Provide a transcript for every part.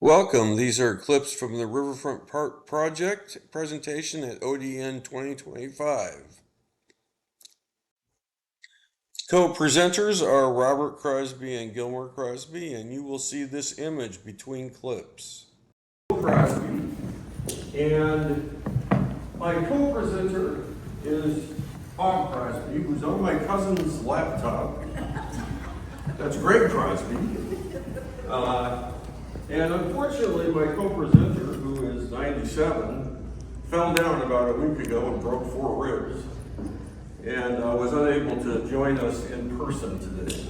Welcome. These are clips from the Riverfront Park Project presentation at ODN 2025. Co-presenters are Robert Crosby and Gilmore Crosby, and you will see this image between clips. Crosby, and my co-presenter is Bob Crosby, who's on my cousin's laptop. That's Greg Crosby. And unfortunately, my co-presenter, who is 97, fell down about a week ago and broke 4 ribs, and was unable to join us in person today.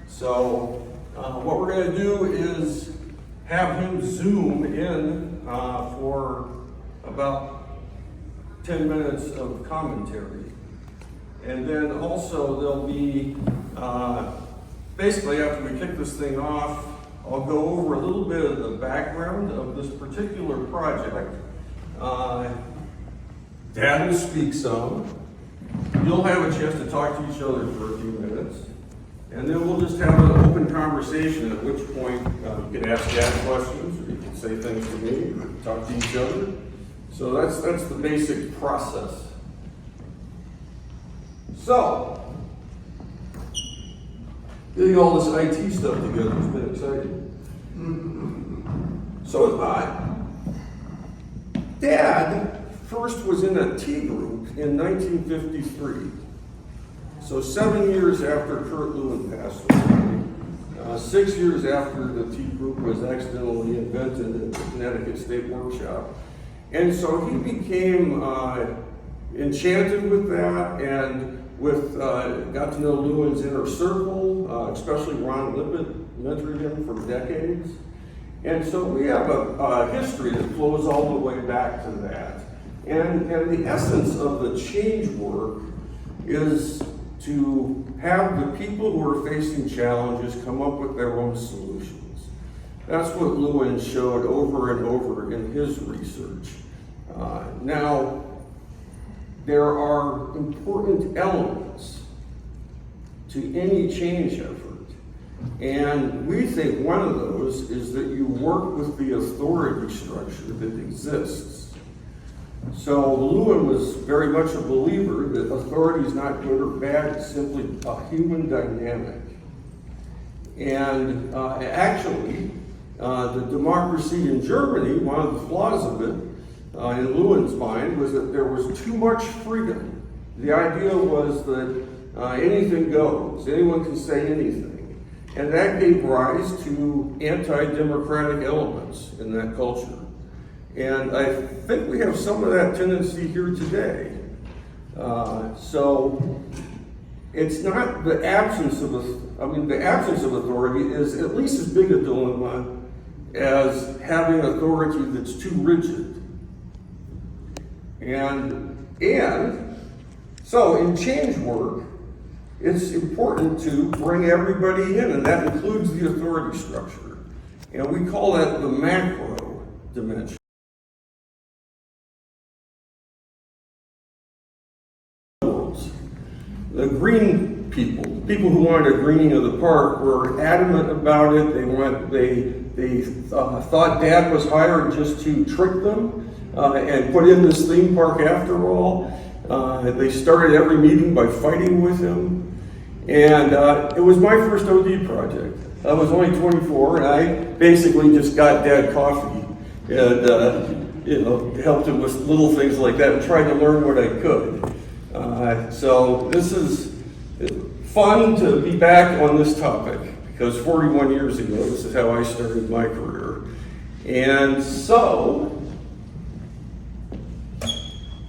So what we're going to do is have him Zoom in for about 10 minutes of commentary. And then also there'll be, basically after we kick this thing off, I'll go over a little bit of the background of this particular project. Dad will speak some. You'll have a chance to talk to each other for a few minutes. And then we'll just have an open conversation, at which point you can ask Dad questions, or you can say things to me, or talk to each other. So that's the basic process. So, getting all this IT stuff together has been exciting. So is I. Dad first was in a tea group in 1953. So 7 years after Kurt Lewin passed away, 6 years after the tea group was accidentally invented at the Connecticut State Workshop. And so he became enchanted with that, and got to know Lewin's inner circle, especially Ron Lippett mentored him for decades. And so we have a history that flows all the way back to that. And the essence of the change work is to have the people who are facing challenges come up with their own solutions. That's what Lewin showed over and over in his research. Now, there are important elements to any change effort. And we think one of those is that you work with the authority structure that exists. So Lewin was very much a believer that authority is not good or bad, it's simply a human dynamic. And actually, the democracy in Germany, one of the flaws of it, in Lewin's mind, was that there was too much freedom. The idea was that anything goes, anyone can say anything. And that gave rise to anti-democratic elements in that culture. And I think we have some of that tendency here today. So it's not the absence of, the absence of authority is at least as big a dilemma as having authority that's too rigid. And so in change work, it's important to bring everybody in, and that includes the authority structure. And we call that the macro dimension. The green people, the people who wanted a greening of the park, were adamant about it. They thought Dad was hired just to trick them and put in this theme park after all. They started every meeting by fighting with him. And it was my first OD project. I was only 24, and I basically just got Dad coffee and helped him with little things like that and tried to learn what I could. So this is fun to be back on this topic, because 41 years ago, this is how I started my career. And so,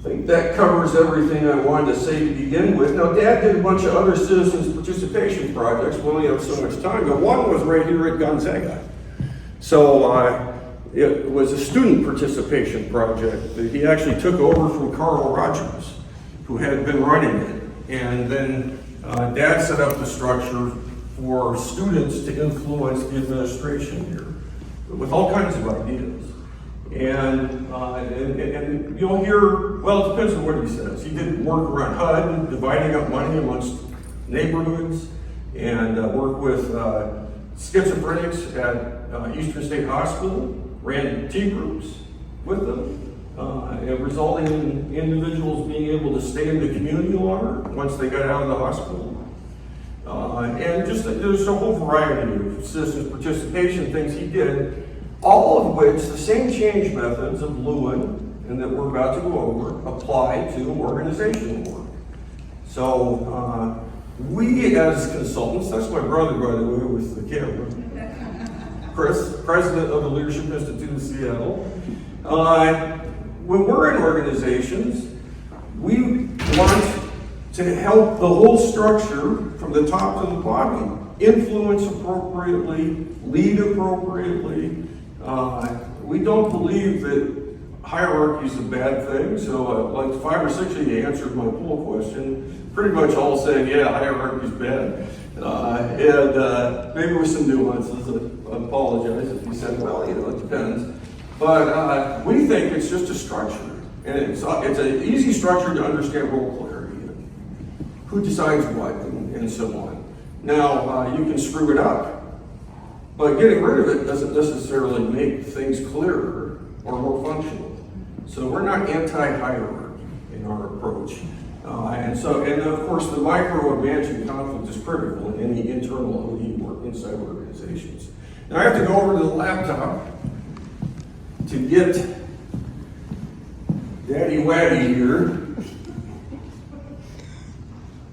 I think that covers everything I wanted to say to begin with. Now, Dad did a bunch of other citizens participation projects. We only have so much time, but one was right here at Gonzaga. So it was a student participation project that he actually took over from Carl Rogers, who had been running it. And then Dad set up the structure for students to influence the administration here with all kinds of ideas. And you'll hear, well, it depends on what he says. He did work around HUD, dividing up money amongst neighborhoods, and work with schizophrenics at Eastern State Hospital, ran tea groups with them, and resulting in individuals being able to stay in the community longer once they got out of the hospital. And just there's a whole variety of citizens participation things he did, all of which the same change methods of Lewin and that we're about to go over apply to organizational work. So we as consultants, that's my brother by the way with the camera, Chris, president of the Leadership Institute of Seattle. When we're in organizations, we want to help the whole structure from the top to the bottom influence appropriately, lead appropriately. We don't believe that hierarchy is a bad thing. So like 5 or 6 of you answered my poll question, pretty much all saying, yeah, hierarchy is bad. And maybe with some nuances, I apologize if you said, well, it depends. But we think it's just a structure. And it's an easy structure to understand role clarity. Who decides what and so on. Now, you can screw it up, but getting rid of it doesn't necessarily make things clearer or more functional. So we're not anti-hierarchy in our approach. And of course, the micro and managing conflict is critical in any internal OD work inside organizations. Now I have to go over to the laptop to get Daddy Waddy here.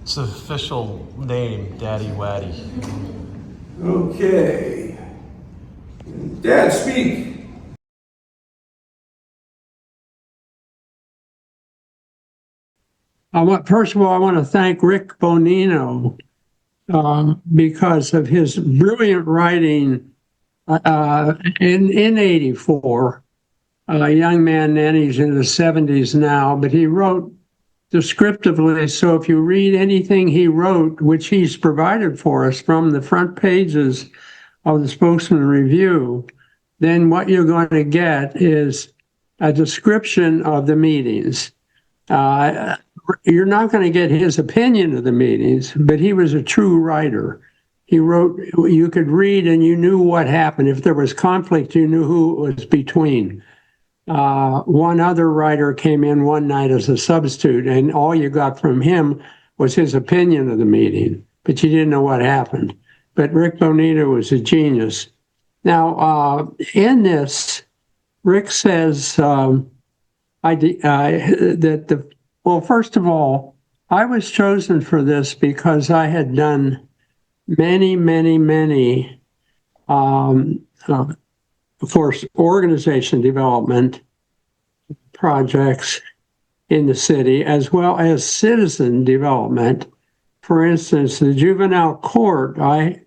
It's the official name, Daddy Waddy. Okay. Dad, speak. First of all, I want to thank Rick Bonino because of his brilliant writing in '84. A young man then, he's in his 70s now, but he wrote descriptively. So if you read anything he wrote, which he's provided for us from the front pages of the Spokesman Review, then what you're going to get is a description of the meetings. You're not going to get his opinion of the meetings, but he was a true writer. He wrote, you could read and you knew what happened. If there was conflict, you knew who it was between. One other writer came in one night as a substitute, and all you got from him was his opinion of the meeting, but you didn't know what happened. But Rick Bonito was a genius. Now, in this, Rick says well, first of all, I was chosen for this because I had done many for organization development projects in the city, as well as citizen development. For instance, the juvenile court, I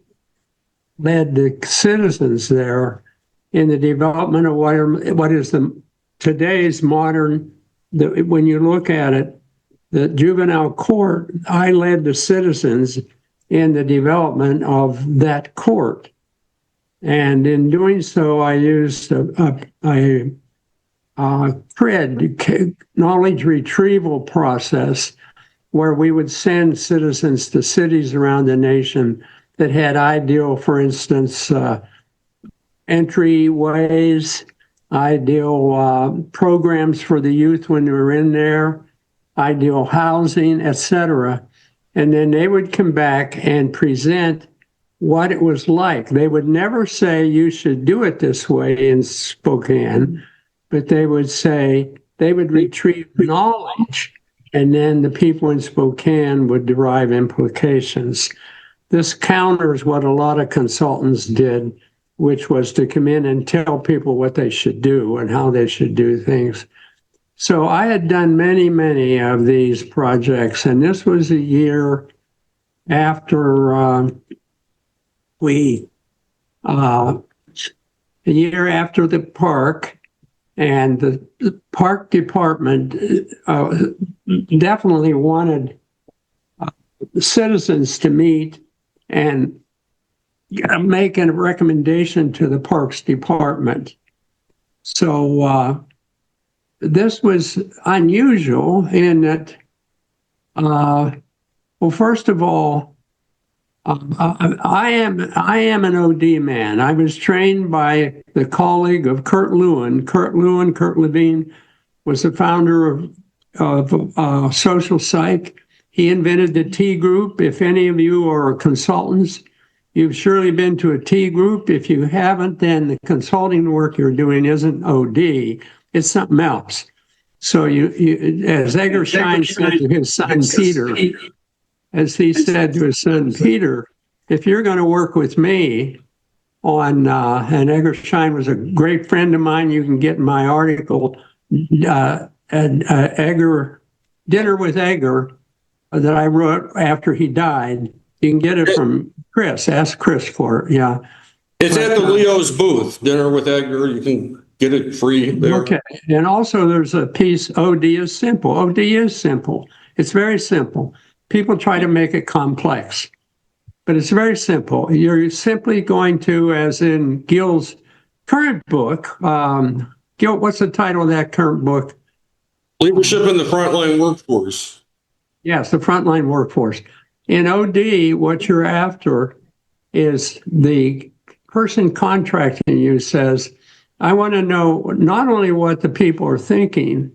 led the citizens there in the development of what is today's modern, when you look at it, the juvenile court, I led the citizens in the development of that court. And in doing so, I used a CRED, knowledge retrieval process, where we would send citizens to cities around the nation that had ideal, for instance, entryways, ideal programs for the youth when they were in there, ideal housing, etc. And then they would come back and present what it was like. They would never say you should do it this way in Spokane, but they would say they would retrieve knowledge, and then the people in Spokane would derive implications. This counters what a lot of consultants did, which was to come in and tell people what they should do and how they should do things. So I had done many of these projects, and this was a year after the park, and the park department definitely wanted citizens to meet and make a recommendation to the parks department. So this was unusual in that, well, first of all, I am an OD man. I was trained by the colleague of Kurt Lewin. Kurt Levine was the founder of social psych. He invented the T group. If any of you are consultants, you've surely been to a T group. If you haven't, then the consulting work you're doing isn't OD. It's something else. So as Edgar Schein said to his son Peter, as he said to his son Peter, if you're going to work with me on, and Edgar Schein was a great friend of mine, you can get my article, Edgar, Dinner with Edgar, that I wrote after he died. You can get it from Chris. Ask Chris for it. Yeah. It's at the Leo's booth, Dinner with Edgar. You can get it free there. Okay. And also there's a piece, OD is simple. OD is simple. It's very simple. People try to make it complex, but it's very simple. You're simply going to, as in Gil's current book, Gil, what's the title of that current book? Leadership in the Frontline Workforce. Yes, the frontline workforce. In OD, what you're after is the person contracting you says, I want to know not only what the people are thinking,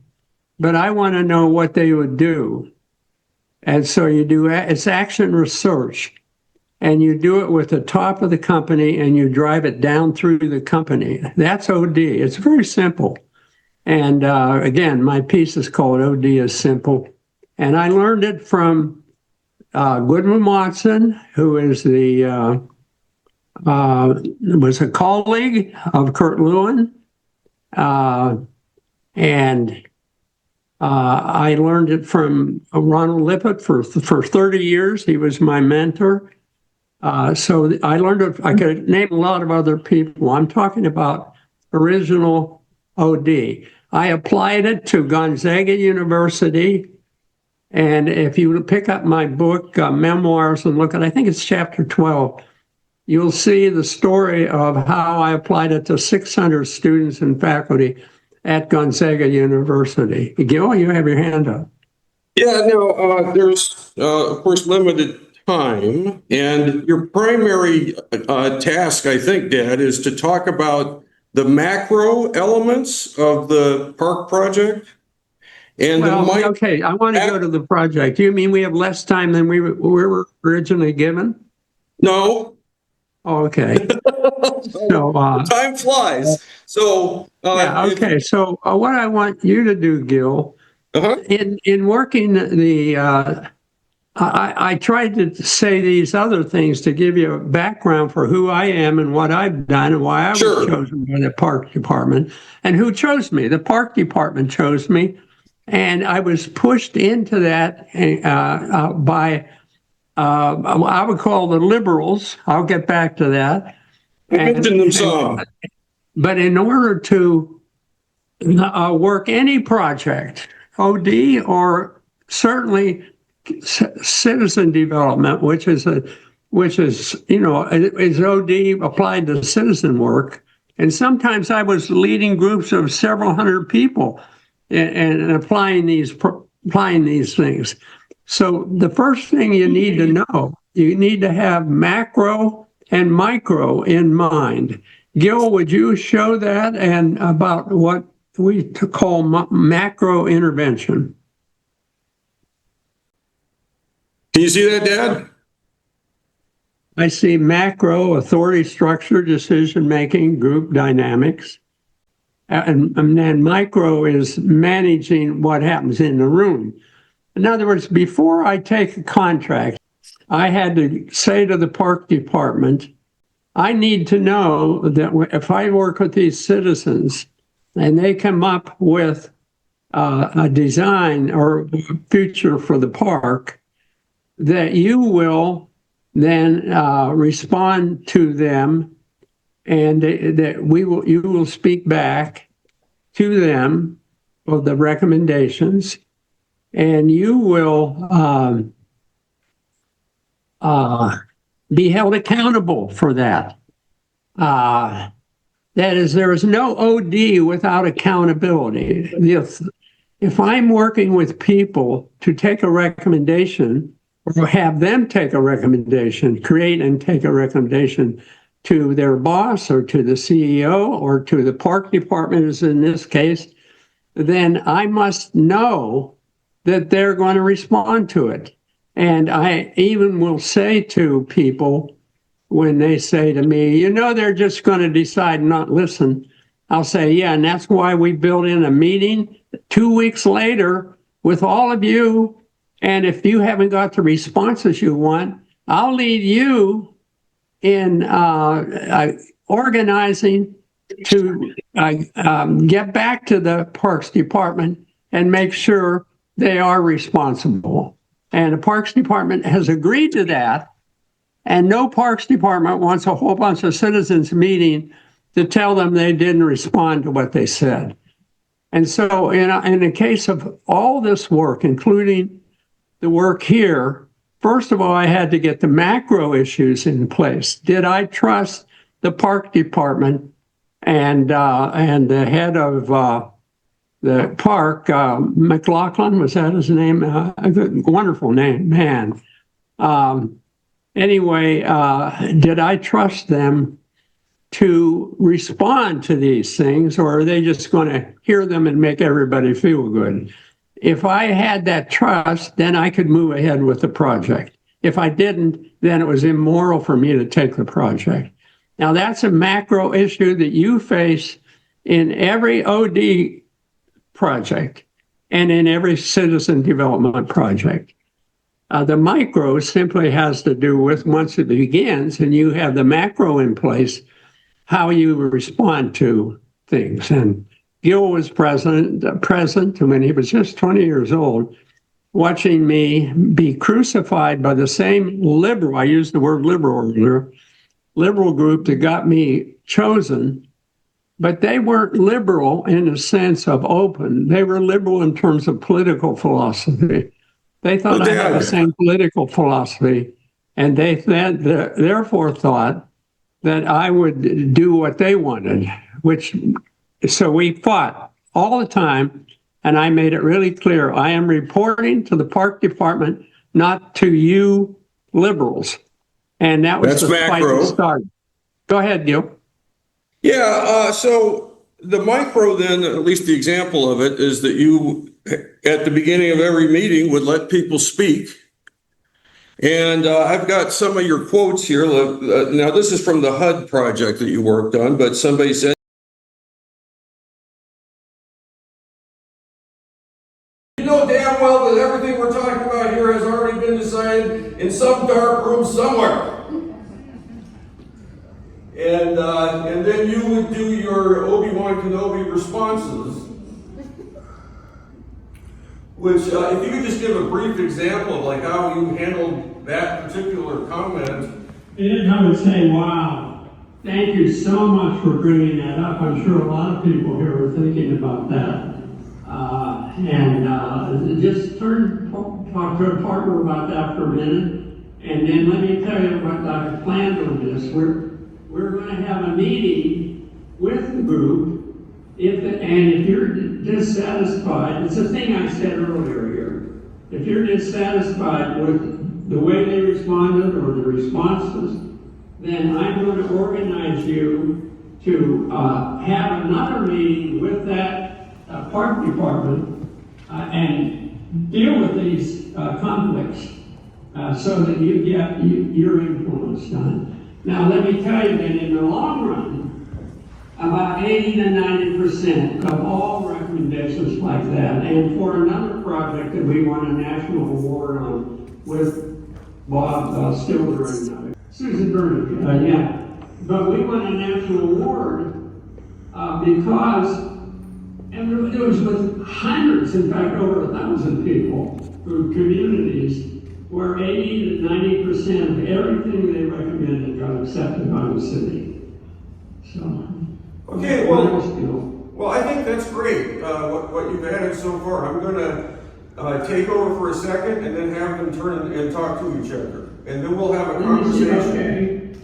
but I want to know what they would do. And so you do, it's action research, and you do it with the top of the company and you drive it down through the company. That's OD. It's very simple. And again, my piece is called OD is Simple. And I learned it from Goodwin Watson, who is was a colleague of Kurt Lewin. And I learned it from Ronald Lippert for 30 years. He was my mentor. So I learned it. I could name a lot of other people. I'm talking about original OD. I applied it to Gonzaga University. And if you pick up my book, Memoirs, and look at, I think it's chapter 12, you'll see the story of how I applied it to 600 students and faculty at Gonzaga University. Gil, you have your hand up. Yeah, no, there's, of course, limited time. And your primary task, I think, Dad, is to talk about the macro elements of the park project. And okay, I want to go to the project. Do you mean we have less time than we were originally given? No. Okay. So time flies. So yeah, okay. So what I want you to do, Gil, in working the, I tried to say these other things to give you a background for who I am and what I've done and why I was chosen by the park department and who chose me. The park department chose me. And I was pushed into that by, I would call the liberals. I'll get back to that. But in order to work any project, OD or certainly citizen development, which is is OD applied to citizen work. And sometimes I was leading groups of several hundred people and applying these things. So the first thing you need to know, you need to have macro and micro in mind. Gil, would you show that and about what we call macro intervention? Can you see that, Dad? I see macro, authority structure, decision-making, group dynamics. And then micro is managing what happens in the room. In other words, before I take a contract, I had to say to the park department, I need to know that if I work with these citizens and they come up with a design or a future for the park, that you will then respond to them and that you will speak back to them of the recommendations, and you will be held accountable for that. That is, there is no OD without accountability. If I'm working with people to take a recommendation or have them take a recommendation, create and take a recommendation to their boss or to the CEO or to the park department, as in this case, then I must know that they're going to respond to it. And I even will say to people when they say to me, they're just going to decide not listen. I'll say, yeah, and that's why we built in a meeting 2 weeks later with all of you. And if you haven't got the responses you want, I'll lead you in organizing to get back to the Parks Department and make sure they are responsible. And the Parks Department has agreed to that. And no Parks Department wants a whole bunch of citizens meeting to tell them they didn't respond to what they said. And so in the case of all this work, including the work here, first of all, I had to get the macro issues in place. Did I trust the Park Department and the head of the park, McLaughlin, was that his name? A wonderful name, man. Anyway, did I trust them to respond to these things, or are they just going to hear them and make everybody feel good? If I had that trust, then I could move ahead with the project. If I didn't, then it was immoral for me to take the project. Now, that's a macro issue that you face in every OD project and in every citizen development project. The micro simply has to do with once it begins and you have the macro in place, how you respond to things. And Gil was present when he was just 20 years old, watching me be crucified by the same liberal, I used the word liberal earlier, liberal group that got me chosen, but they weren't liberal in the sense of open. They were liberal in terms of political philosophy. They thought I had the same political philosophy, and they therefore thought that I would do what they wanted, so we fought all the time, and I made it really clear, I am reporting to the park department, not to you liberals. And that was the fight that started. Go ahead, Gil. Yeah, so the micro then, at least the example of it, is that you, at the beginning of every meeting, would let people speak. And I've got some of your quotes here. Now, this is from the HUD project that you worked on, but somebody said, "You know damn well that everything we're talking about here has already been decided in some dark room somewhere." And then you would do your Obi-Wan Kenobi responses, which, if you could just give a brief example of like how you handled that particular comment. And I would say, wow, thank you so much for bringing that up. I'm sure a lot of people here are thinking about that. Just talk to a partner about that for a minute. And then let me tell you what I've planned on this. We're going to have a meeting with the group. If you're dissatisfied, it's a thing I said earlier here. If you're dissatisfied with the way they responded or the responses, then I'm going to organize you to have another meeting with that park department and deal with these conflicts so that you get your influence done. Now, let me tell you that in the long run, about 80 to 90% of all recommendations like that, and for another project that we won a national award on with Bob Stilder and Susan Burnett, but we won a national award because, and it was with hundreds, in fact, over 1,000 people from communities, where 80 to 90% of everything they recommended got accepted by the city. So, okay, well, I think that's great, what you've added so far. I'm going to take over for a second and then have them turn and talk to each other. And then we'll have a conversation.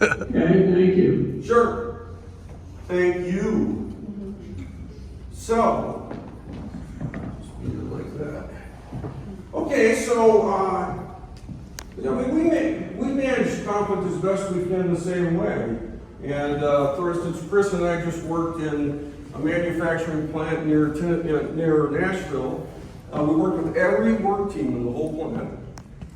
Okay, thank you. Sure. Thank you. So, just leave it like that. Okay. Okay, so, I mean, we manage conflict as best we can the same way. And, for instance, Chris and I just worked in a manufacturing plant near Nashville. We worked with every work team in the whole plant.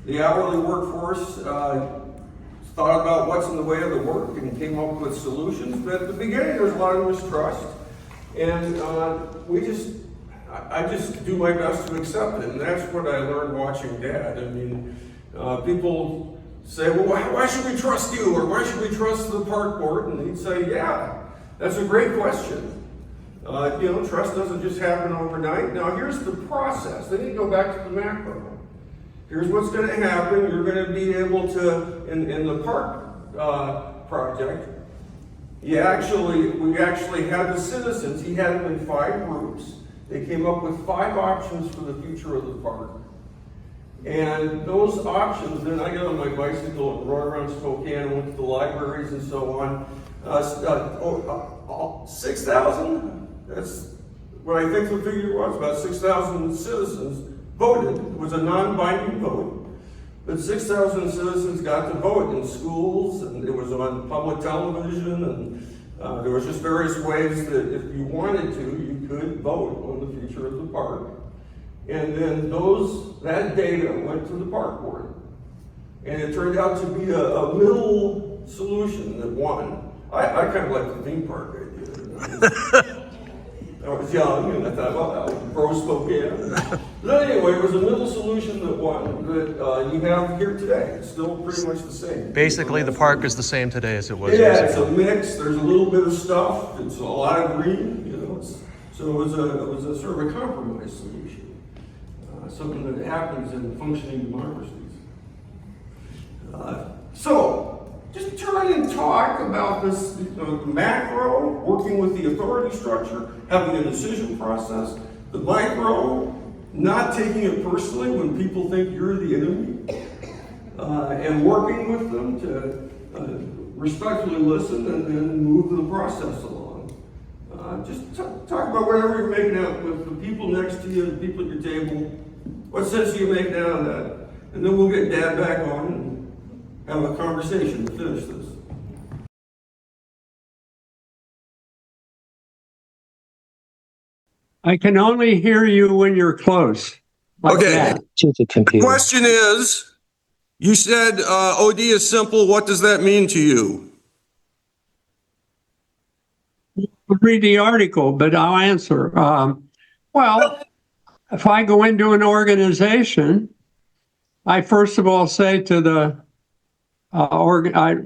The hourly workforce thought about what's in the way of the work and came up with solutions. But at the beginning, there was a lot of mistrust. And I just do my best to accept it. And that's what I learned watching Dad. I mean, people say, well, why should we trust you? Or why should we trust the park board? And he'd say, yeah, that's a great question. Trust doesn't just happen overnight. Now, here's the process. Then you go back to the macro. Here's what's going to happen. You're going to be able to, in the park project, we actually had the citizens, he had them in 5 groups. They came up with 5 options for the future of the park. And those options, then I got on my bicycle and rode around Spokane and went to the libraries and so on. 6,000, that's what I think the figure was, about 6,000 citizens voted. It was a non-binding vote, but 6,000 citizens got to vote in schools, and it was on public television, and there was just various ways that if you wanted to, you could vote on the future of the park. And then that data went to the park board. And it turned out to be a middle solution that won. I kind of like the theme park idea. I was young and I thought, well, that would grow Spokane. But anyway, it was a middle solution that won that you have here today. It's still pretty much the same. Basically, the park is the same today as it was Yeah, years it's ago. a mix. There's a little bit of stuff. It's a lot of green. So it was a sort of a compromise solution. Something that happens in functioning democracies. So, just try and talk about this macro, working with the authority structure, having a decision process, the micro, not taking it personally when people think you're the enemy, and working with them to respectfully listen and then move the process along. Just talk about whatever you're making out with the people next to you, the people at your table. What sense do you make out of that? And then we'll get Dad back on and have a conversation to finish this. I can only hear you when you're close. Like Okay. that. To the The computer. question is, you said OD is simple. What does that mean to you? Read the article, but I'll answer. Well, if I go into an organization, I first of all say to the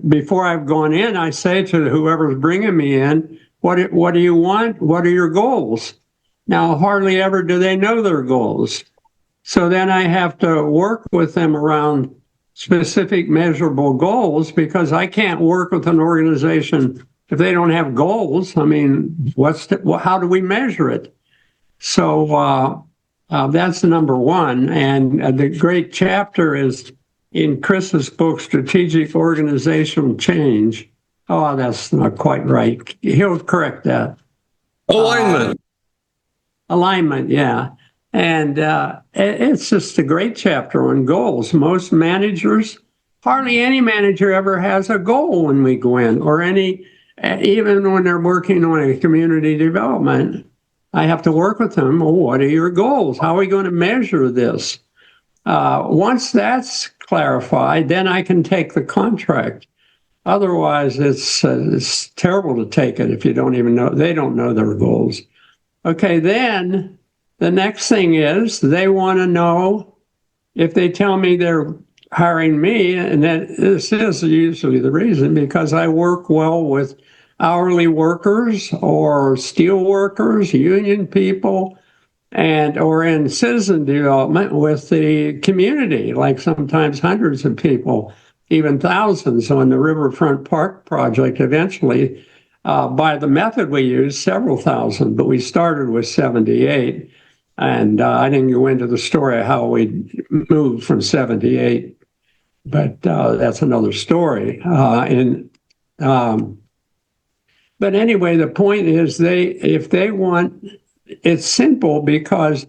before I've gone in, I say to whoever's bringing me in, what do you want? What are your goals? Now, hardly ever do they know their goals. So then I have to work with them around specific measurable goals, because I can't work with an organization if they don't have goals. I mean, how do we measure it? So that's number one. And the great chapter is in Chris's book, Strategic Organizational Change. Oh, that's not quite right. He'll correct that. Alignment. Alignment, yeah. And it's just a great chapter on goals. Most managers, hardly any manager ever has a goal when we go in, or even when they're working on a community development. I have to work with them. Well, what are your goals? How are we going to measure this? Once that's clarified, then I can take the contract. Otherwise, it's terrible to take it if you don't even know, they don't know their goals. Okay, then the next thing is they want to know, if they tell me they're hiring me, and that this is usually the reason, because I work well with hourly workers or steel workers, union people, or in citizen development with the community, like sometimes hundreds of people, even thousands on the Riverfront Park Project. Eventually, by the method we used, several thousand, but we started with 78. And I didn't go into the story of how we moved from 78, but that's another story. But anyway, the point is, if they want, it's simple, because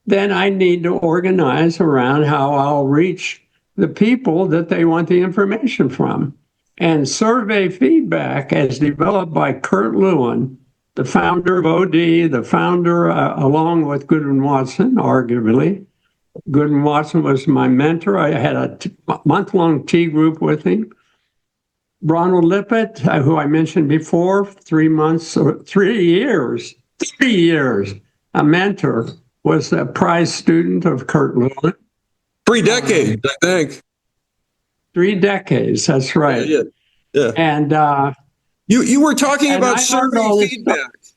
then I need to organize around how I'll reach the people that they want the information from. And survey feedback, as developed by Kurt Lewin, the founder of OD, the founder, along with Goodwin Watson, arguably. Goodwin Watson was my mentor. I had a month-long tea group with him. Ronald Lippett, who I mentioned before, 3 months or 3 years, a mentor, was a prize student of Kurt Lewin. 3 decades, I think. 3 decades, that's right. Yeah. And you were talking and about I learned all survey this feedback. stuff.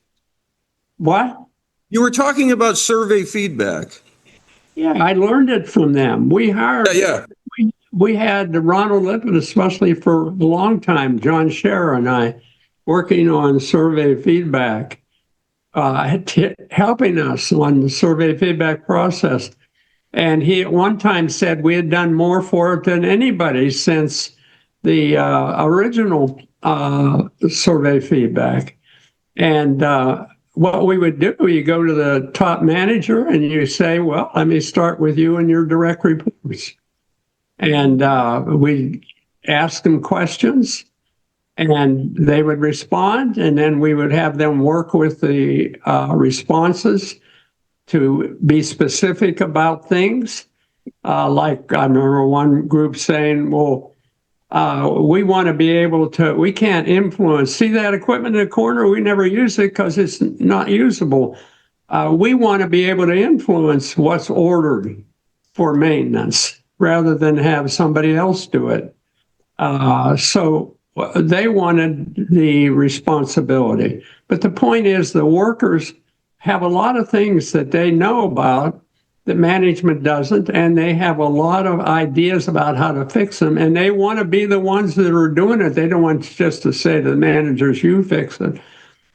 What? You were talking about survey feedback. Yeah, I learned it from them. We hired, Yeah. we had Ronald Lippett, especially for a long time, John Scherer and I, working on survey feedback, helping us on the survey feedback process. And he at one time said we had done more for it than anybody since the original survey feedback. And what we would do, you go to the top manager and you say, well, let me start with you and your direct reports. And we ask them questions and they would respond. And then we would have them work with the responses to be specific about things. Like I remember one group saying, well, we want to be able to, we can't influence. See that equipment in the corner? We never use it because it's not usable. We want to be able to influence what's ordered for maintenance rather than have somebody else do it. So they wanted the responsibility. But the point is the workers have a lot of things that they know about that management doesn't, and they have a lot of ideas about how to fix them, and they want to be the ones that are doing it. They don't want just to say to the managers, you fix it.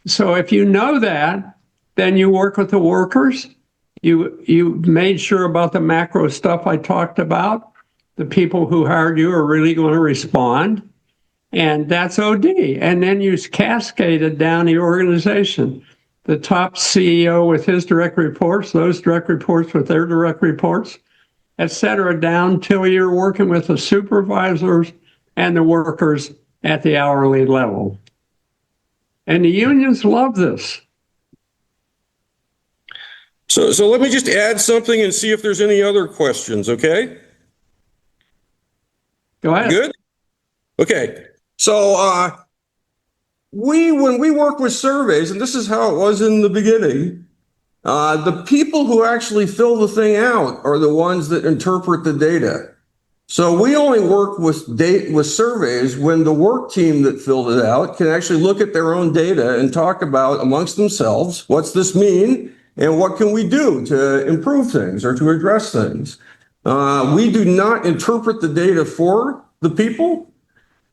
So if you know that, then you work with the workers. You made sure about the macro stuff I talked about. The people who hired you are really going to respond, and that's OD. And then you cascade it down the organization. The top CEO with his direct reports, those direct reports with their direct reports, et cetera, down till you're working with the supervisors and the workers at the hourly level. And the unions love this. So let me just add something and see if there's any other questions, okay? Go ahead. Good? Okay. So when we work with surveys, and this is how it was in the beginning, the people who actually fill the thing out are the ones that interpret the data. So we only work with surveys when the work team that filled it out can actually look at their own data and talk about amongst themselves, what's this mean and what can we do to improve things or to address things. We do not interpret the data for the people.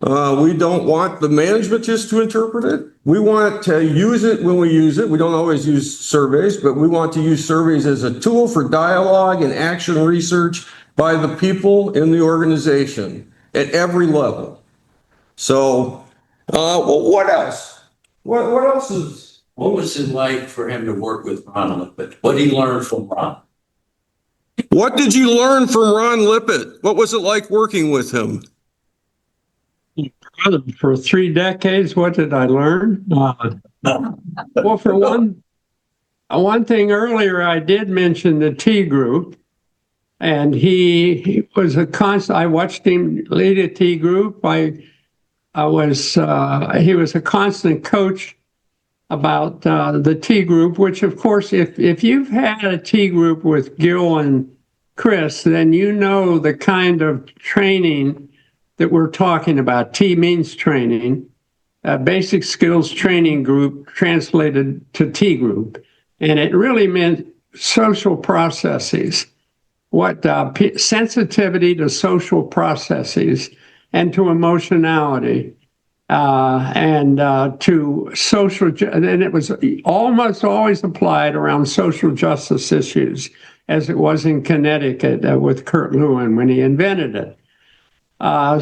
We don't want the management just to interpret it. We want to use it when we use it. We don't always use surveys, but we want to use surveys as a tool for dialogue and action research by the people in the organization at every level. So, well, what else? What else is? What was it like for him to work with Ron Lippett? What did he learn from Ron? What did you learn from Ron Lippett? What was it like working with him? For 3 decades, what did I learn? Well, for one thing earlier, I did mention the T group, and he was a constant. I watched him lead a T group. He was a constant coach about the T group, which of course, if you've had a T group with Gil and Chris, then you know the kind of training that we're talking about. T means training, basic skills training group translated to T group. And it really meant social processes, sensitivity to social processes and to emotionality and to social, and it was almost always applied around social justice issues, as it was in Connecticut with Kurt Lewin when he invented it. I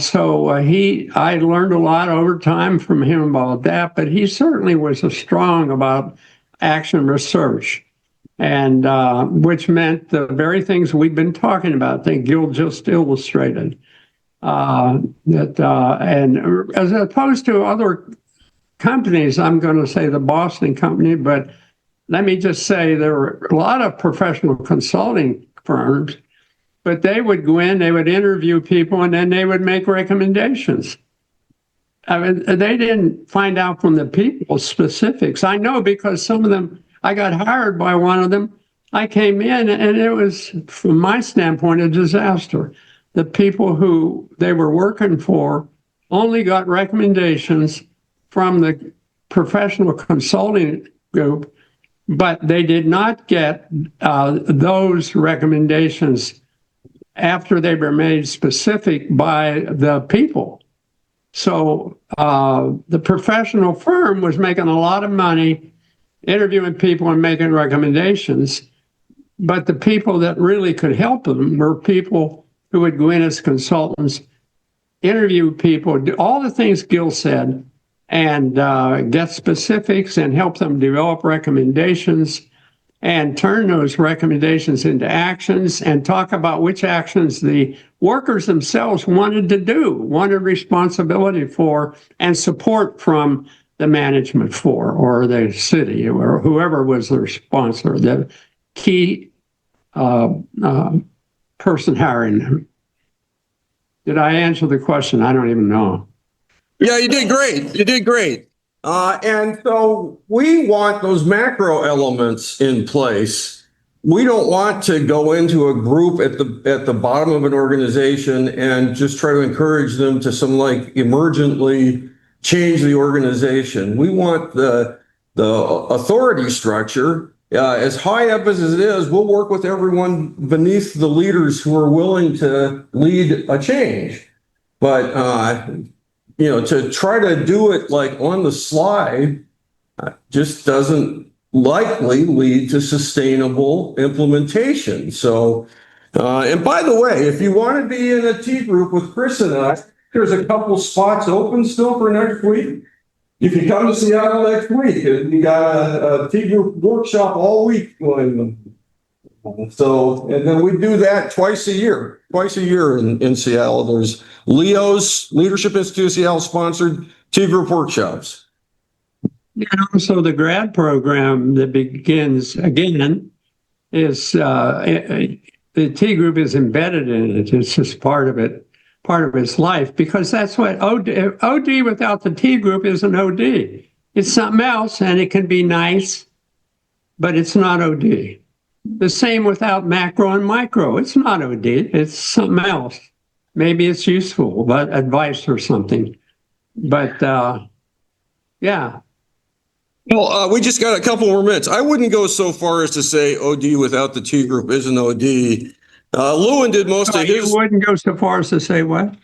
learned a lot over time from him about that, but he certainly was strong about action research. and which meant the very things we've been talking about that Gil just illustrated. And as opposed to other companies, I'm going to say the Boston company, but let me just say there were a lot of professional consulting firms, but they would go in, they would interview people, and then they would make recommendations. I mean, they didn't find out from the people specifics. I know because some of them, I got hired by one of them. I came in and it was, from my standpoint, a disaster. The people who they were working for only got recommendations from the professional consulting group, but they did not get those recommendations after they were made specific by the people. So the professional firm was making a lot of money interviewing people and making recommendations, but the people that really could help them were people who would go in as consultants, interview people, do all the things Gil said, and get specifics and help them develop recommendations and turn those recommendations into actions and talk about which actions the workers themselves wanted to do, wanted responsibility for, and support from the management for, or the city, or whoever was their sponsor, the key person hiring. Did I answer the question? I don't even know. Yeah, you did great. You did great. And so we want those macro elements in place. We don't want to go into a group at the bottom of an organization and just try to encourage them to emergently change the organization. We want the authority structure as high up as it is. We'll work with everyone beneath the leaders who are willing to lead a change. But to try to do it on the slide just doesn't likely lead to sustainable implementation. So, and by the way, if you want to be in a T group with Chris and I, there's a couple spots open still for next week. You can come to Seattle next week. We got a T group workshop all week going. So, and then we do that twice a year in Seattle. There's Leo's Leadership Institute of Seattle sponsored T group workshops. And also the grad program that begins again is the T group is embedded in it. It's just part of it, part of its life, because that's what OD without the T group isn't OD. It's something else, and it can be nice, but it's not OD. The same without macro and micro. It's not OD. It's something else. Maybe it's useful, but advice or something. But yeah. Well, we just got a couple more minutes. I wouldn't go so far as to say OD without the T group isn't OD. Lewin did most of his. You wouldn't go so far as to say what?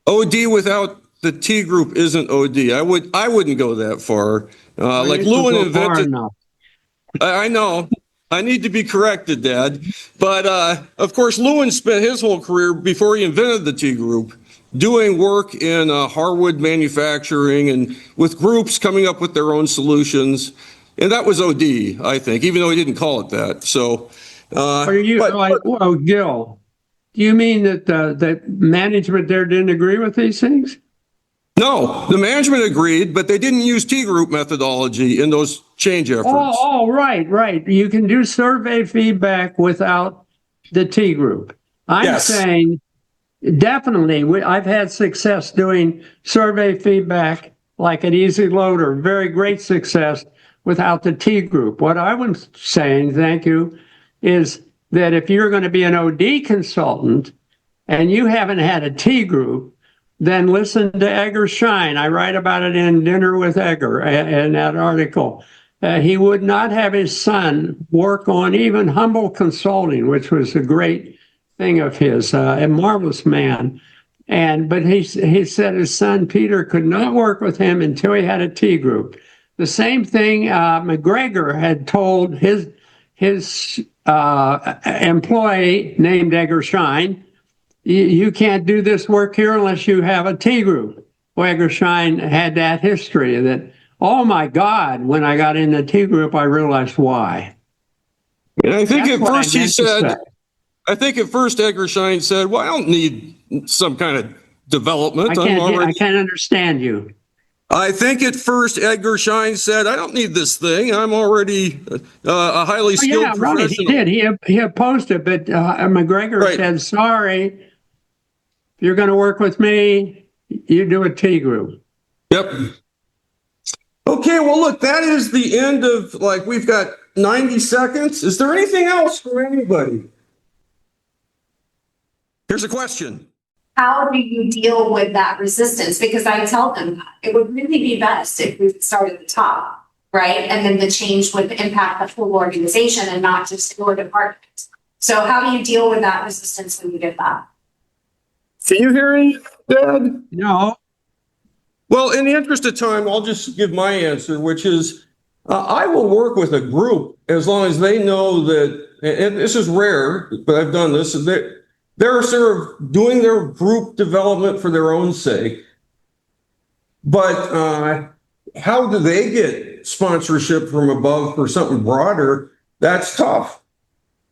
OD without the T group isn't OD. I wouldn't go that far. Lewin invented. I know. I need to be corrected, Dad. But of course, Lewin spent his whole career before he invented the T group doing work in hardwood manufacturing and with groups coming up with their own solutions. And that was OD, I think, even though he didn't call it that. So, Gil, do you mean that that management there didn't agree with these things? No, the management agreed, but they didn't use T group methodology in those change efforts. Right. You can do survey feedback without the T group. I'm saying definitely, I've had success doing survey feedback like at Easy Loader, very great success without the T group. What I was saying, thank you, is that if you're going to be an OD consultant and you haven't had a T group, then listen to Edgar Schein. I write about it in Dinner with Edgar in that article. He would not have his son work on even humble consulting, which was a great thing of his, a marvelous man. But he said his son Peter could not work with him until he had a T group. The same thing McGregor had told his employee named Edgar Schein. You can't do this work here unless you have a T group. Well, Edgar Schein had that history that, oh my God, when I got in the T group, I realized why. And I think That's at what I first he meant to said, say. I think at first Eggershine said, well, I don't need some kind of development. I can't understand you. I think at first Eggershine said, I don't need this thing. I'm already a highly Oh, yeah, skilled right. He professional. did. He opposed it, but McGregor Right. said, sorry, if you're going to work with me, you do a T group. Yep. Okay, well, look, that is the end of, like, we've got 90 seconds. Is there anything else for anybody? Here's a question. How do you deal with that resistance? Because I tell them that it would really be best if we start at the top, right? And then the change would impact the whole organization and not just your department. So how do you deal with that resistance when you get that? Can you hear me, Dad? No, Well, in the interest of time, I'll just give my answer, which is I will work with a group as long as they know that, and this is rare, but I've done this, they're sort of doing their group development for their own sake. But how do they get sponsorship from above for something broader? That's tough.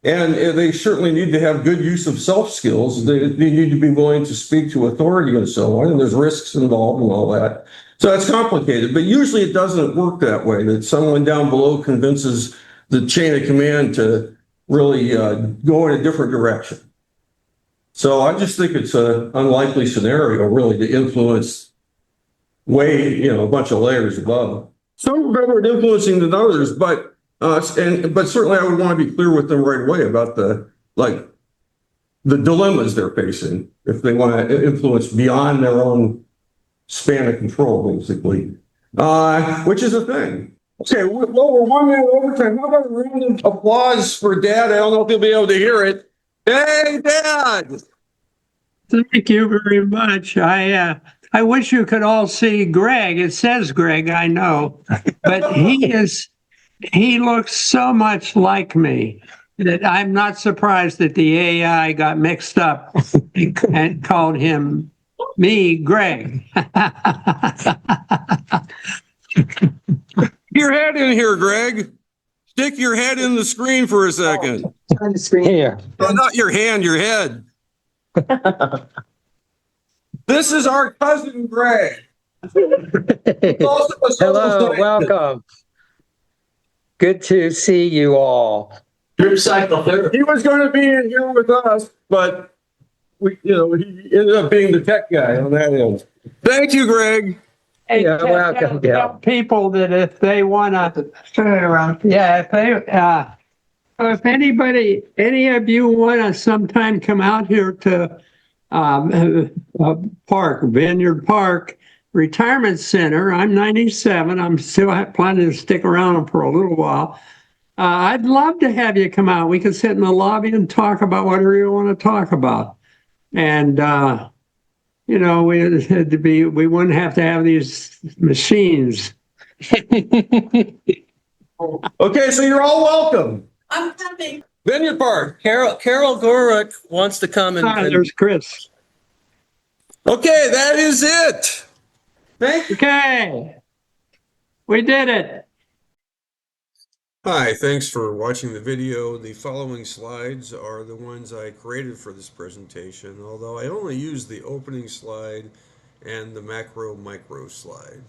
And they certainly need to have good use of self skills. They need to be willing to speak to authority and so on. And there's risks involved and all that. So that's complicated. But usually it doesn't work that way, that someone down below convinces the chain of command to really go in a different direction. So I just think it's an unlikely scenario, really, to influence a bunch of layers above. Some are better at influencing than others, but certainly I would want to be clear with them right away about the dilemmas they're facing if they want to influence beyond their own span of control, basically, which is a thing. Okay, well, we're 1 minute overtime. How about a round of applause for Dad? I don't know if you'll be able to hear it. Hey, Dad! thank you very much. I wish you could all see Greg. It says Greg, I know, but he looks so much like me that I'm not surprised that the AI got mixed up and called him Greg. Your head in here, Greg. Stick your head in the screen for a second. On the screen here. No, not your hand, your head. This is our cousin Greg. Hello, welcome. Good to see you all. Drip cycle therapy. He was going to be in here with us, but he ended up being the tech guy on that end. Thank you, Greg. Hey, You're welcome, tell Bill. people that if they want to turn it around, if any of you want to sometime come out here to Vineyard Park Retirement Center. I'm 97. I'm still planning to stick around for a little while. I'd love to have you come out. We can sit in the lobby and talk about whatever you want to talk about. And, we wouldn't have to have these machines. Okay, so you're all welcome. I'm coming. Vineyard Park. Carol Gorick wants to come and There's Chris. Okay, that is it. Thank you. Okay. We did it. Hi, thanks for watching the video. The following slides are the ones I created for this presentation, although I only used the opening slide and the macro micro slide.